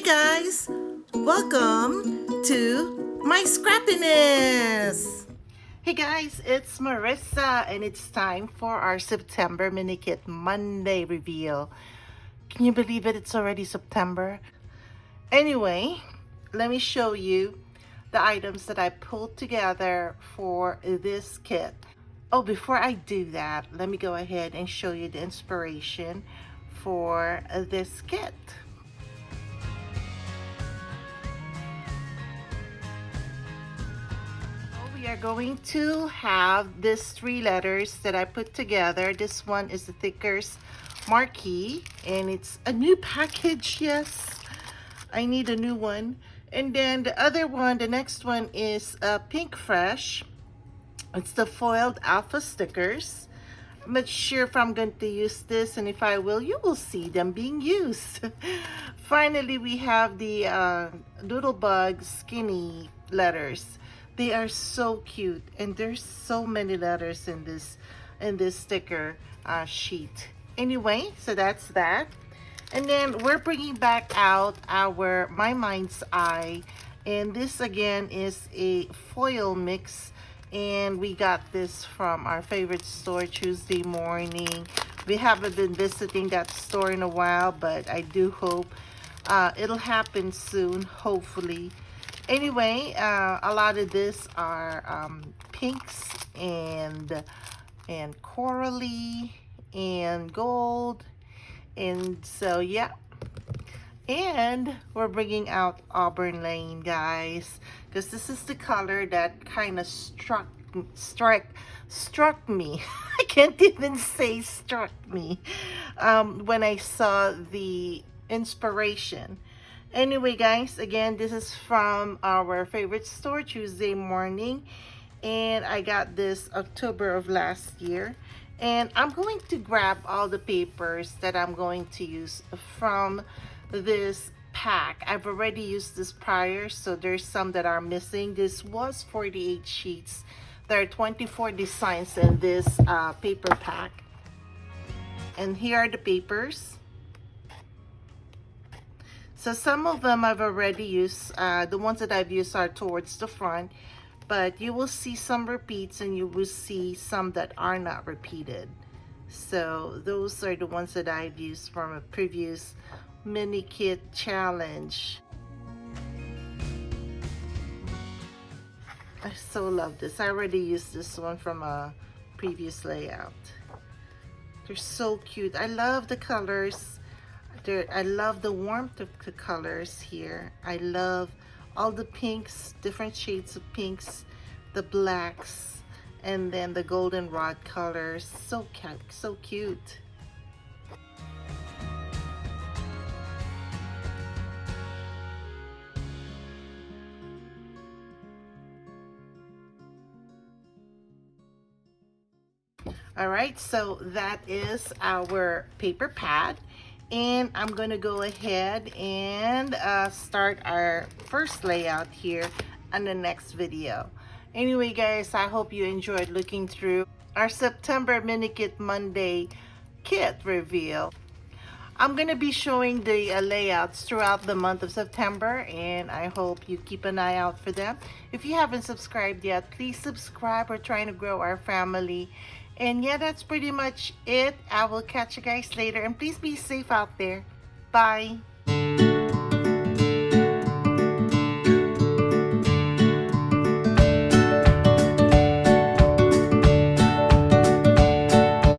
guys, welcome to my scrappiness. Hey guys, it's Marissa and it's time for our September mini kit Monday reveal. Can you believe it? It's already September. Anyway, let me show you the items that I pulled together for this kit. Oh, before I do that, let me go ahead and show you the inspiration for this kit. We are going to have these three letters that I put together. This one is the Thickers Marquee, and it's a new package. Yes, I need a new one. And then the other one, the next one is Pink Fresh. It's the foiled alpha stickers. I'm not sure if I'm going to use this, and if I will, you will see them being used. Finally, we have the Doodlebug skinny letters. They are so cute, and there's so many letters in this sticker sheet. Anyway, so that's that. And then we're bringing back out our My Mind's Eye, and this again is a foil mix, and we got this from our favorite store, Tuesday Morning. We haven't been visiting that store in a while, but I do hope it'll happen soon, hopefully. Anyway, a lot of this are pinks and corally and gold, and so yeah. And we're bringing out Auburn Lane, guys, because this is the color that kind of struck me. I can't even say struck me when I saw the inspiration. Anyway, guys, again, this is from our favorite store, Tuesday Morning, and I got this October of last year. And I'm going to grab all the papers that I'm going to use from this pack. I've already used this prior, so there's some that are missing. This was 48 sheets. There are 24 designs in this paper pack. And here are the papers. So some of them I've already used. The ones that I've used are towards the front, but you will see some repeats and you will see some that are not repeated. So those are the ones that I've used from a previous mini kit challenge. I so love this. I already used this one from a previous layout. They're so cute. I love the colors. I love the warmth of the colors here. I love all the pinks, different shades of pinks, the blacks, and then the goldenrod colors. So cute, so cute. All right, so that is our paper pad. And I'm going to go ahead and start our first layout here on the next video. Anyway, guys, I hope you enjoyed looking through our September mini kit Monday kit reveal. I'm going to be showing the layouts throughout the month of September, and I hope you keep an eye out for them. If you haven't subscribed yet, please subscribe. We're trying to grow our family. And yeah, that's pretty much it. I will catch you guys later, and please be safe out there. Bye.